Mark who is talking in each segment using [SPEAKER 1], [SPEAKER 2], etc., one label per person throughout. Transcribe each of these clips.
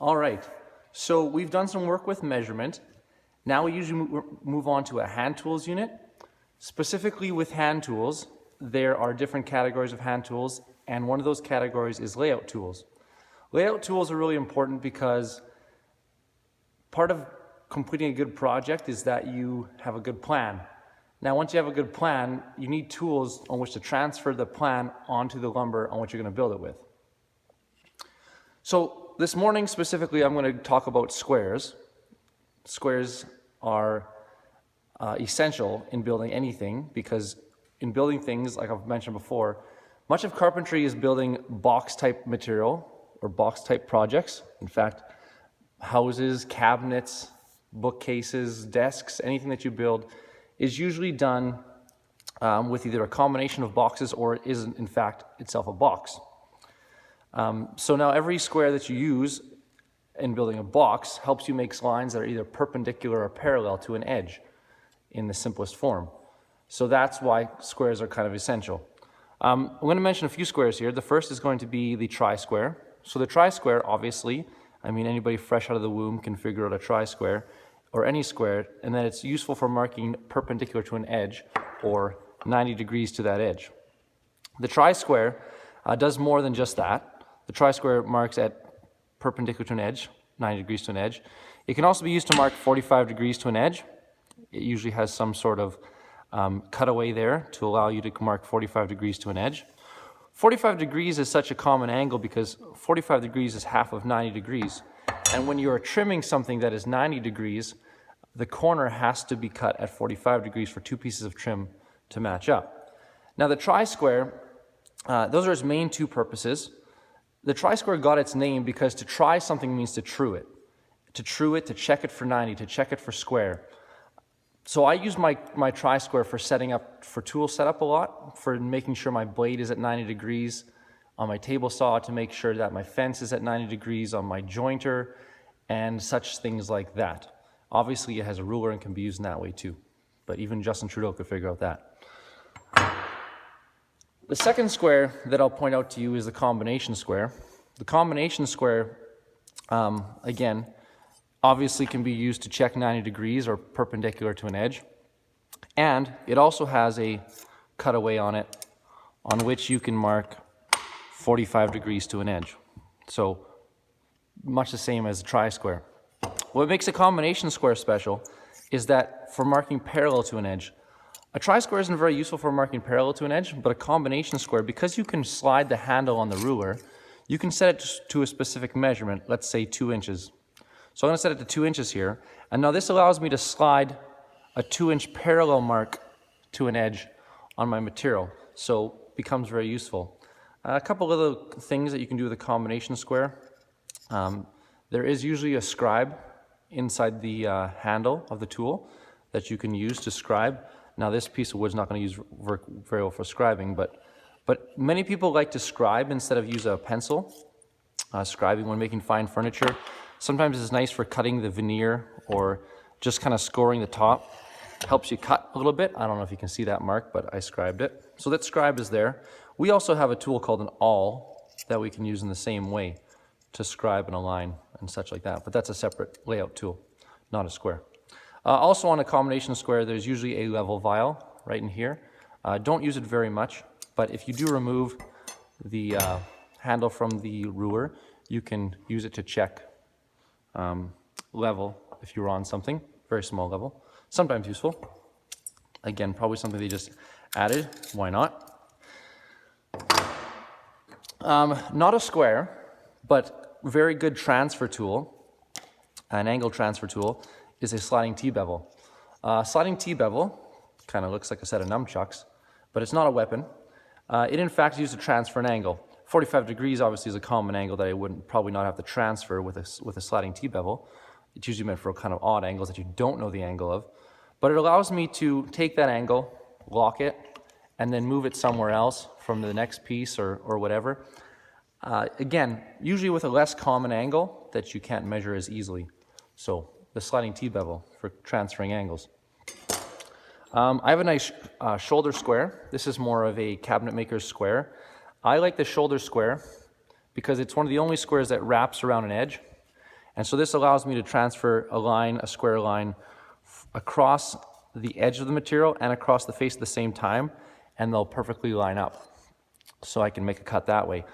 [SPEAKER 1] All right, so we've done some work with measurement. Now we usually move on to a hand tools unit. Specifically with hand tools, there are different categories of hand tools, and one of those categories is layout tools. Layout tools are really important because part of completing a good project is that you have a good plan. Now, once you have a good plan, you need tools on which to transfer the plan onto the lumber on which you're going to build it with. So this morning specifically, I'm going to talk about squares. Squares are essential in building anything because in building things, like I've mentioned before, much of carpentry is building box-type material or box-type projects. In fact, houses, cabinets, bookcases, desks, anything that you build is usually done with either a combination of boxes or it is in fact itself a box. So now every square that you use in building a box helps you make lines that are either perpendicular or parallel to an edge in the simplest form. So that's why squares are kind of essential. I'm going to mention a few squares here. The first is going to be the tri-square. So the tri-square, obviously, I mean anybody fresh out of the womb can figure out a tri-square or any square, and then it's useful for marking perpendicular to an edge or 90 degrees to that edge. The tri-square does more than just that. The tri-square marks at perpendicular to an edge, 90 degrees to an edge. It can also be used to mark 45 degrees to an edge. It usually has some sort of cutaway there to allow you to mark 45 degrees to an edge. 45 degrees is such a common angle because 45 degrees is half of 90 degrees. And when you're trimming something that is 90 degrees, the corner has to be cut at 45 degrees for two pieces of trim to match up. Now the tri-square, those are its main two purposes. The tri-square got its name because to try something means to true it. To true it, to check it for 90, to check it for square. So I use my tri-square for setting up, for tool setup a lot, for making sure my blade is at 90 degrees on my table saw, to make sure that my fence is at 90 degrees on my jointer, and such things like that. Obviously it has a ruler and can be used in that way too, but even Justin Trudeau could figure out that. The second square that I'll point out to you is the combination square. The combination square, again, obviously can be used to check 90 degrees or perpendicular to an edge. And it also has a cutaway on it on which you can mark 45 degrees to an edge. So much the same as a tri-square. What makes a combination square special is that for marking parallel to an edge, a tri-square isn't very useful for marking parallel to an edge, but a combination square, because you can slide the handle on the ruler, you can set it to a specific measurement, let's say 2 inches. So I'm going to set it to 2 inches here, and now this allows me to slide a 2-inch parallel mark to an edge on my material, so it becomes very useful. A couple other things that you can do with a combination square. There is usually a scribe inside the handle of the tool that you can use to scribe. Now this piece of wood is not going to work very well for scribing, but many people like to scribe instead of use a pencil. Scribing when making fine furniture. Sometimes it's nice for cutting the veneer or just kind of scoring the top. Helps you cut a little bit. I don't know if you can see that mark, but I scribed it. So that scribe is there. We also have a tool called an awl that we can use in the same way to scribe and align and such like that. But that's a separate layout tool, not a square. Also on a combination square, there's usually a level vial right in here. Don't use it very much, but if you do remove the handle from the ruler, you can use it to check level if you're on something, very small level. Sometimes useful. Again, probably something they just added, why not? Not a square, but very good transfer tool, an angle transfer tool, is a sliding T-bevel. Sliding T-bevel kind of looks like a set of nunchucks, but it's not a weapon. It in fact is used to transfer an angle. 45 degrees obviously is a common angle that I would probably not have to transfer with a sliding T-bevel. It's usually meant for kind of odd angles that you don't know the angle of. But it allows me to take that angle, lock it, and then move it somewhere else from the next piece or whatever. Again, usually with a less common angle that you can't measure as easily. So the sliding T-bevel for transferring angles. I have a nice shoulder square. This is more of a cabinet maker's square. I like the shoulder square because it's one of the only squares that wraps around an edge. And so this allows me to transfer a line, a square line, across the edge of the material and across the face at the same time, and they'll perfectly line up. So I can make a cut that way.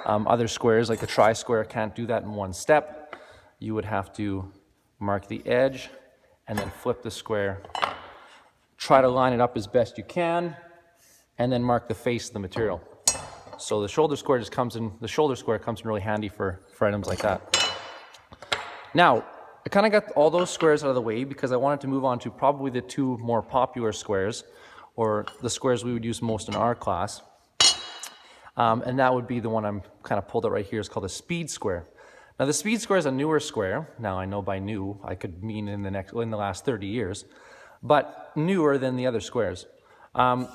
[SPEAKER 1] Other squares, like a tri-square, can't do that in one step. You would have to mark the edge and then flip the square. Try to line it up as best you can, and then mark the face of the material. So the shoulder square comes in really handy for items like that. Now, I kind of got all those squares out of the way because I wanted to move on to probably the two more popular squares, or the squares we would use most in our class. And that would be the one I'm kind of pulled out right here. It's called a speed square. Now the speed square is a newer square. Now I know by new, I could mean in the last 30 years, but newer than the other squares. The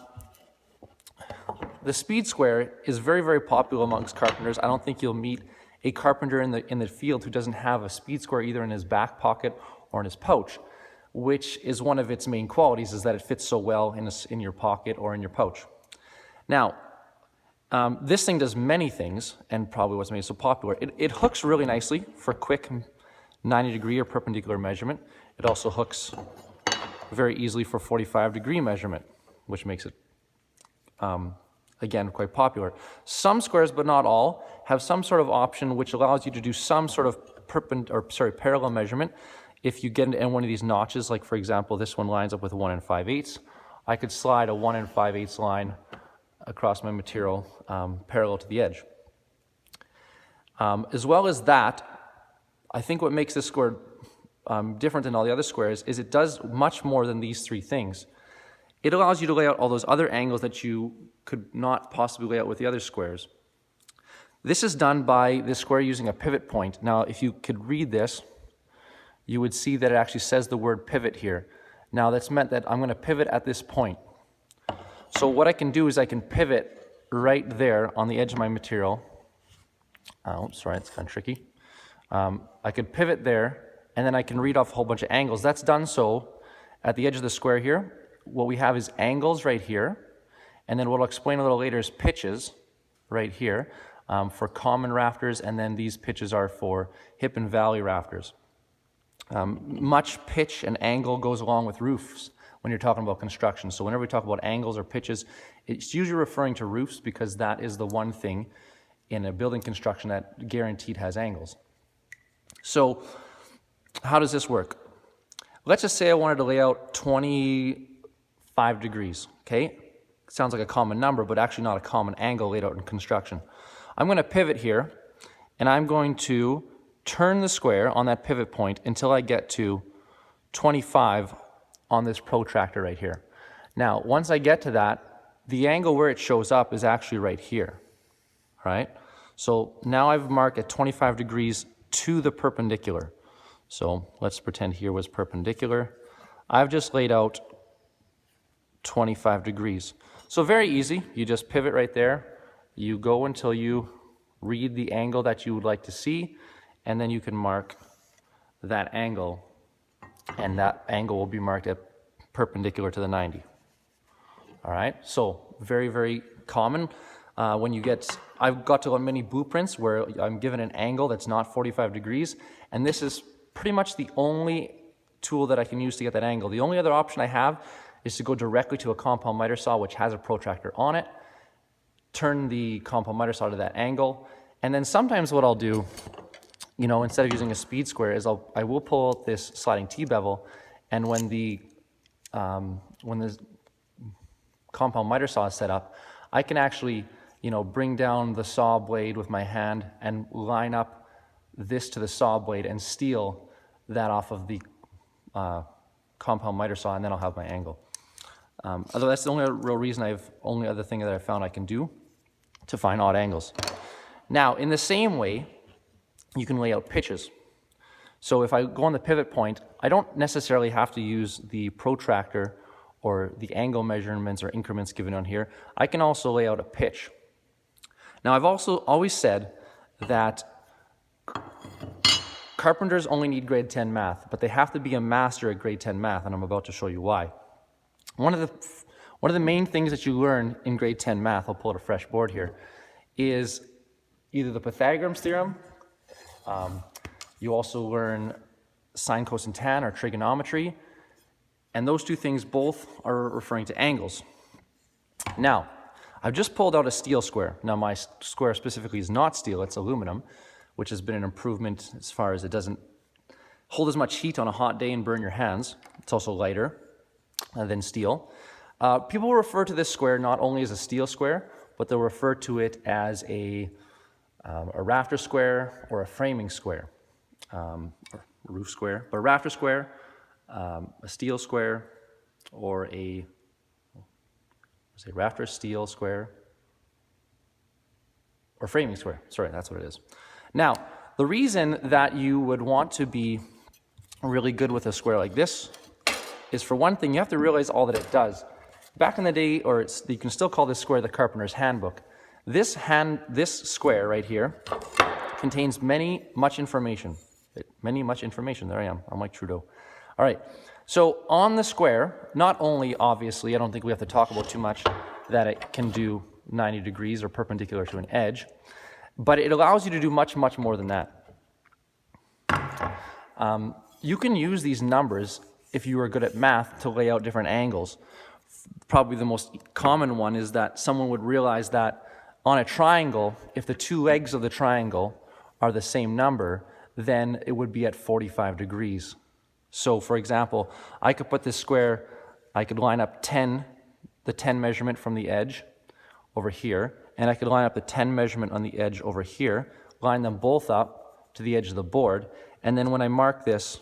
[SPEAKER 1] speed square is very, very popular amongst carpenters. I don't think you'll meet a carpenter in the field who doesn't have a speed square either in his back pocket or in his pouch, which is one of its main qualities, is that it fits so well in your pocket or in your pouch. Now, this thing does many things, and probably what's made it so popular. It hooks really nicely for quick 90-degree or perpendicular measurement. It also hooks very easily for 45-degree measurement, which makes it, again, quite popular. Some squares, but not all, have some sort of option which allows you to do some sort of parallel measurement. If you get in one of these notches, like for example, this one lines up with 1 5/8, I could slide a 1 5/8 line across my material parallel to the edge. As well as that, I think what makes this square different than all the other squares is it does much more than these three things. It allows you to lay out all those other angles that you could not possibly lay out with the other squares. This is done by this square using a pivot point. Now, if you could read this, you would see that it actually says the word pivot here. Now, that's meant that I'm going to pivot at this point. So what I can do is I can pivot right there on the edge of my material. Oh, sorry, it's kind of tricky. I could pivot there, and then I can read off a whole bunch of angles. That's done so at the edge of the square here. What we have is angles right here, and then what I'll explain a little later is pitches right here for common rafters, and then these pitches are for hip and valley rafters. Much pitch and angle goes along with roofs when you're talking about construction. So whenever we talk about angles or pitches, it's usually referring to roofs because that is the one thing in a building construction that guaranteed has angles. So how does this work? Let's just say I wanted to lay out 25 degrees, okay? Sounds like a common number, but actually not a common angle laid out in construction. I'm going to pivot here, and I'm going to turn the square on that pivot point until I get to 25 on this protractor right here. Now, once I get to that, the angle where it shows up is actually right here, right? So now I've marked at 25 degrees to the perpendicular. So let's pretend here was perpendicular. I've just laid out 25 degrees. So very easy. You just pivot right there. You go until you read the angle that you would like to see, and then you can mark that angle, and that angle will be marked at perpendicular to the 90. All right, so very, very common. I've got to many blueprints where I'm given an angle that's not 45 degrees, and this is pretty much the only tool that I can use to get that angle. The only other option I have is to go directly to a compound miter saw which has a protractor on it, turn the compound miter saw to that angle, and then sometimes what I'll do, instead of using a speed square, is I will pull out this sliding T-bevel, and when the compound miter saw is set up, I can actually, bring down the saw blade with my hand and line up this to the saw blade and steal that off of the compound miter saw, and then I'll have my angle. Although that's the only real reason only other thing that I've found I can do to find odd angles. Now, in the same way, you can lay out pitches. So if I go on the pivot point, I don't necessarily have to use the protractor or the angle measurements or increments given on here. I can also lay out a pitch. Now, I've also always said that carpenters only need grade 10 math, but they have to be a master at grade 10 math, and I'm about to show you why. One of the main things that you learn in grade 10 math, I'll pull out a fresh board here, is either the Pythagoras theorem, You also learn sine, cosine, tan, or trigonometry. And those two things both are referring to angles. Now, I've just pulled out a steel square. Now, my square specifically is not steel, it's aluminum, which has been an improvement as far as it doesn't hold as much heat on a hot day and burn your hands. It's also lighter than steel. People refer to this square not only as a steel square, but they'll refer to it as a rafter square or a framing square, or roof square. But a rafter square, a steel square, or a rafter, steel square, or framing square. Sorry, that's what it is. Now, the reason that you would want to be really good with a square like this is, for one thing, you have to realize all that it does. Back in the day, you can still call this square the Carpenter's handbook. This square right here contains much information. There I am. I'm like Trudeau. All right. So on the square, not only, obviously, I don't think we have to talk about too much, that it can do 90 degrees or perpendicular to an edge, but it allows you to do much, much more than that. You can use these numbers, if you are good at math, to lay out different angles. Probably the most common one is that someone would realize that on a triangle, if the two legs of the triangle are the same number, then it would be at 45 degrees. So, for example, I could put this square, I could line up the 10 measurement from the edge over here, and I could line up the 10 measurement on the edge over here, line them both up to the edge of the board, and then when I mark this,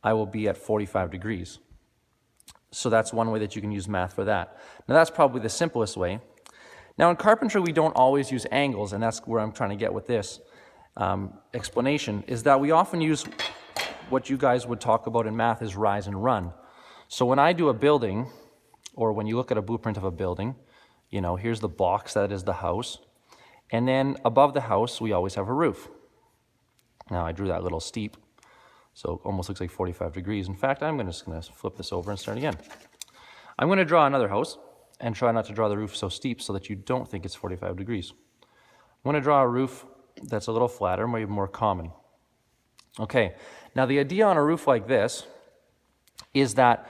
[SPEAKER 1] I will be at 45 degrees. So that's one way that you can use math for that. Now, that's probably the simplest way. Now, in carpentry, we don't always use angles, and that's where I'm trying to get with this explanation, is that we often use what you guys would talk about in math is rise and run. So when I do a building, or when you look at a blueprint of a building, here's the box that is the house, and then above the house, we always have a roof. Now, I drew that a little steep, so it almost looks like 45 degrees. In fact, I'm just going to flip this over and start again. I'm going to draw another house and try not to draw the roof so steep so that you don't think it's 45 degrees. I'm going to draw a roof that's a little flatter, maybe more common. Okay, now the idea on a roof like this is that,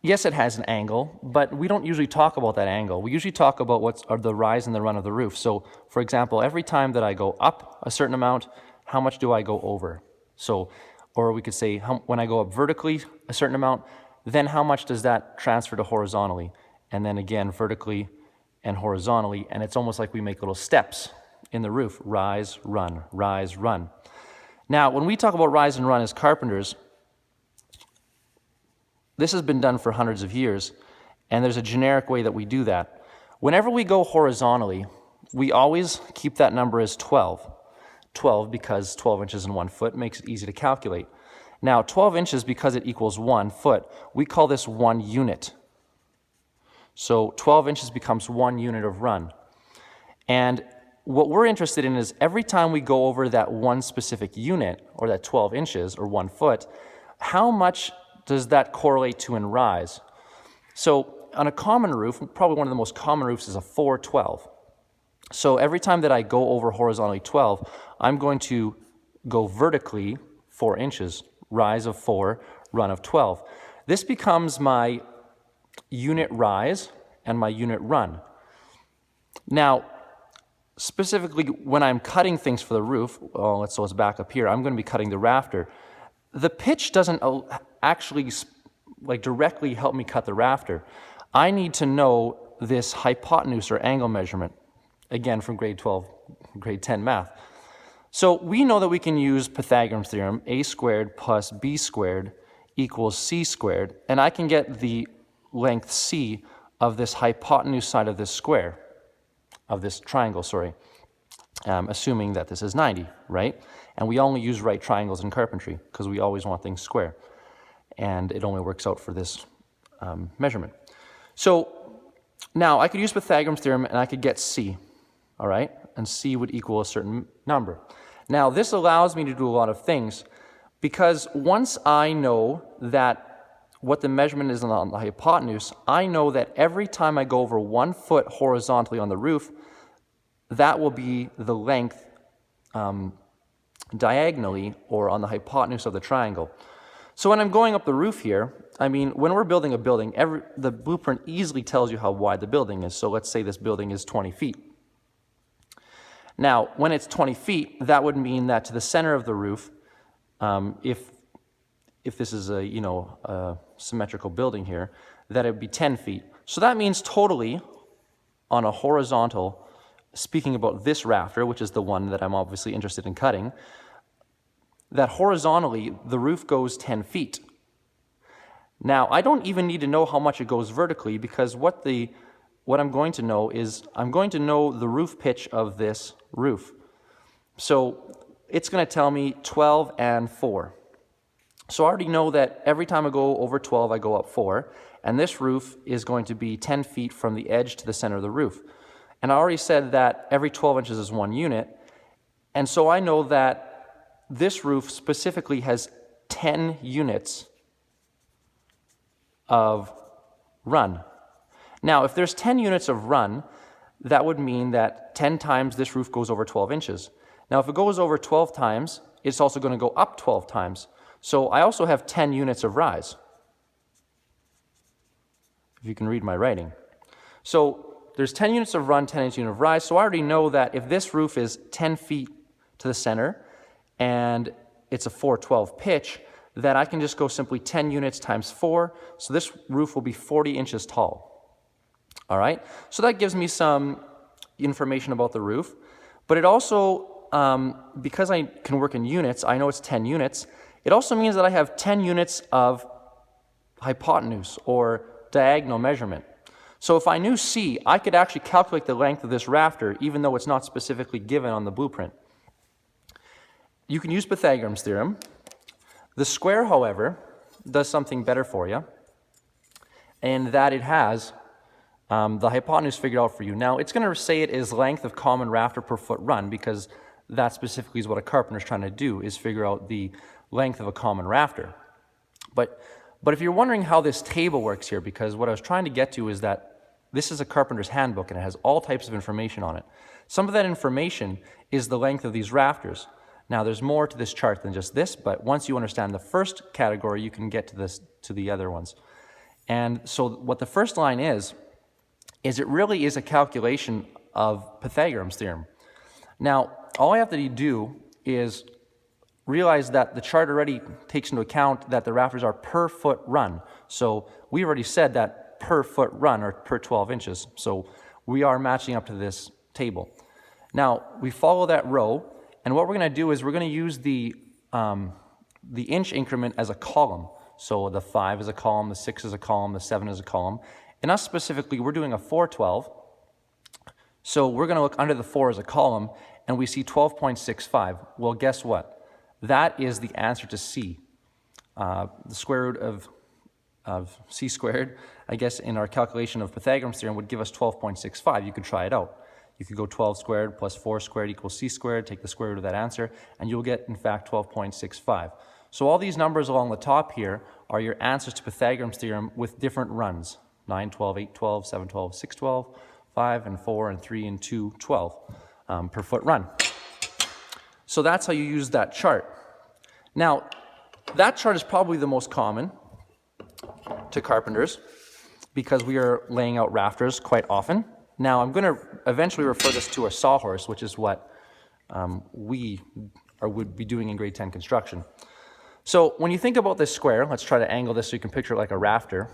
[SPEAKER 1] yes, it has an angle, but we don't usually talk about that angle. We usually talk about what's the rise and the run of the roof. So, for example, every time that I go up a certain amount, how much do I go over? So, or we could say, when I go up vertically a certain amount, then how much does that transfer to horizontally? And then again, vertically and horizontally, and it's almost like we make little steps in the roof. Rise, run, rise, run. Now, when we talk about rise and run as carpenters, this has been done for hundreds of years, and there's a generic way that we do that. Whenever we go horizontally, we always keep that number as 12. 12 because 12 inches in 1 foot makes it easy to calculate. Now, 12 inches, because it equals 1 foot, we call this 1 unit. So 12 inches becomes 1 unit of run. And what we're interested in is every time we go over that one specific unit, or that 12 inches, or 1 foot, how much does that correlate to in rise? So on a common roof, probably one of the most common roofs is a 412. So every time that I go over horizontally 12, I'm going to go vertically 4 inches, rise of 4, run of 12. This becomes my unit rise and my unit run. Now, specifically when I'm cutting things for the roof, so let's back up here, I'm going to be cutting the rafter. The pitch doesn't actually directly help me cut the rafter. I need to know this hypotenuse or angle measurement, again from grade 10 math. So we know that we can use Pythagoras theorem, a squared plus b squared equals c squared, and I can get the length c of this hypotenuse side of this square, of this triangle, assuming that this is 90, right? And we only use right triangles in carpentry because we always want things square. And it only works out for this measurement. So now I could use Pythagoras theorem and I could get c, all right? And c would equal a certain number. Now this allows me to do a lot of things because once I know that what the measurement is on the hypotenuse, I know that every time I go over 1 foot horizontally on the roof, that will be the length diagonally or on the hypotenuse of the triangle. So when I'm going up the roof here, I mean, when we're building a building, the blueprint easily tells you how wide the building is. So let's say this building is 20 feet. Now, when it's 20 feet, that would mean that to the center of the roof, if this is a symmetrical building here, that it would be 10 feet. So that means totally on a horizontal, speaking about this rafter, which is the one that I'm obviously interested in cutting, that horizontally the roof goes 10 feet. Now, I don't even need to know how much it goes vertically, because what I'm going to know is I'm going to know the roof pitch of this roof. So it's going to tell me 12 and 4. So I already know that every time I go over 12, I go up 4. And this roof is going to be 10 feet from the edge to the center of the roof. And I already said that every 12 inches is 1 unit. And so I know that this roof specifically has 10 units of run. Now, if there's 10 units of run, that would mean that 10 times this roof goes over 12 inches. Now, if it goes over 12 times, it's also going to go up 12 times. So I also have 10 units of rise, if you can read my writing. So there's 10 units of run, 10 units of rise. So I already know that if this roof is 10 feet to the center and it's a 412 pitch, that I can just go simply 10 units times 4. So this roof will be 40 inches tall. All right, so that gives me some information about the roof. But it also, because I can work in units, I know it's 10 units. It also means that I have 10 units of hypotenuse or diagonal measurement. So if I knew C, I could actually calculate the length of this rafter, even though it's not specifically given on the blueprint. You can use Pythagoras' theorem. The square, however, does something better for you, in that it has the hypotenuse figured out for you. Now, it's going to say it is length of common rafter per foot run, because that specifically is what a carpenter is trying to do, is figure out the length of a common rafter. But if you're wondering how this table works here, because what I was trying to get to is that this is a carpenter's handbook and it has all types of information on it. Some of that information is the length of these rafters. Now, there's more to this chart than just this, but once you understand the first category, you can get to the other ones. And so what the first line is it really is a calculation of Pythagoras' theorem. Now, all I have to do is realize that the chart already takes into account that the rafters are per foot run. So we already said that per foot run, or per 12 inches. So we are matching up to this table. Now, we follow that row, and what we're going to do is we're going to use the inch increment as a column. So the 5 is a column, the 6 is a column, the 7 is a column. And us specifically, we're doing a 412. So we're going to look under the 4 as a column, and we see 12.65. Well, guess what? That is the answer to C. The square root of C squared, I guess, in our calculation of Pythagoras' theorem would give us 12.65. You could try it out. You could go 12 squared plus 4 squared equals C squared, take the square root of that answer, and you'll get, in fact, 12.65. So all these numbers along the top here are your answers to Pythagoras' theorem with different runs. 9, 12, 8, 12, 7, 12, 6, 12, 5, and 4, and 3, and 2, 12 per foot run. So that's how you use that chart. Now, that chart is probably the most common to carpenters because we are laying out rafters quite often. Now, I'm going to eventually refer this to a sawhorse, which is what we would be doing in grade 10 construction. So when you think about this square, let's try to angle this so you can picture it like a rafter.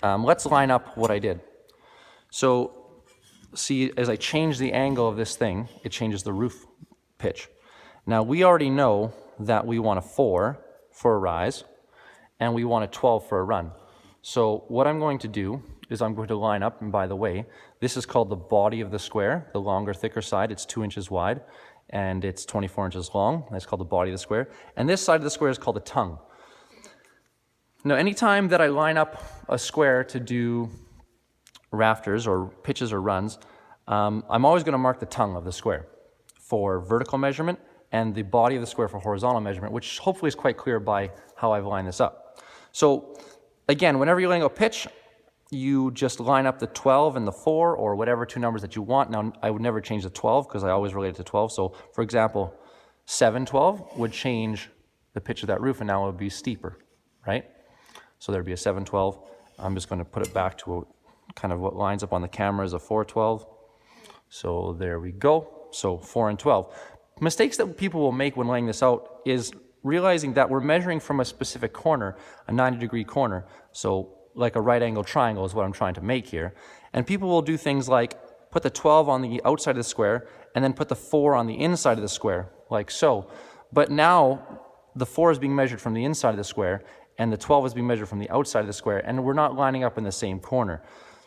[SPEAKER 1] Let's line up what I did. So see, as I change the angle of this thing, it changes the roof pitch. Now, we already know that we want a 4 for a rise, and we want a 12 for a run. So what I'm going to do is I'm going to line up, and by the way, this is called the body of the square, the longer, thicker side. It's 2 inches wide, and it's 24 inches long. That's called the body of the square. And this side of the square is called the tongue. Now, anytime that I line up a square to do rafters or pitches or runs, I'm always going to mark the tongue of the square for vertical measurement and the body of the square for horizontal measurement, which hopefully is quite clear by how I've lined this up. So again, whenever you're laying out pitch, you just line up the 12 and the 4 or whatever two numbers that you want. Now, I would never change the 12 because I always relate it to 12. So for example, 712 would change the pitch of that roof, and now it would be steeper, right? So there'd be a 712. I'm just going to put it back to kind of what lines up on the camera as a 412. So there we go. So 4 and 12. Mistakes that people will make when laying this out is realizing that we're measuring from a specific corner, a 90-degree corner. So like a right angle triangle is what I'm trying to make here. And people will do things like put the 12 on the outside of the square and then put the 4 on the inside of the square, like so. But now the 4 is being measured from the inside of the square and the 12 is being measured from the outside of the square, and we're not lining up in the same corner.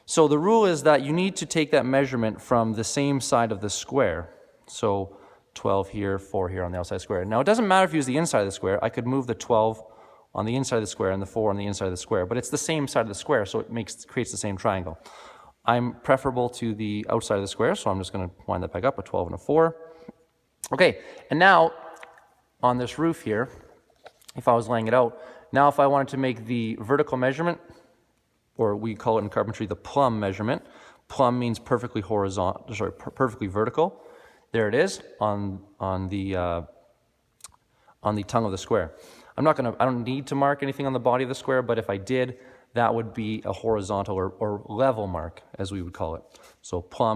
[SPEAKER 1] So the rule is that you need to take that measurement from the same side of the square. So 12 here, 4 here on the outside square. Now it doesn't matter if you use the inside of the square. I could move the 12 on the inside of the square and the 4 on the inside of the square, but it's the same side of the square, so it creates the same triangle. I'm preferable to the outside of the square, so I'm just going to wind that back up, a 12 and a 4. Okay, and now on this roof here, if I was laying it out, now if I wanted to make the vertical measurement, or we call it in carpentry the plumb measurement. Plumb means perfectly horizontal, perfectly vertical. There it is on the tongue of the square. I don't need to mark anything on the body of the square, but if I did, that would be a horizontal or level mark, as we would call it. So plumb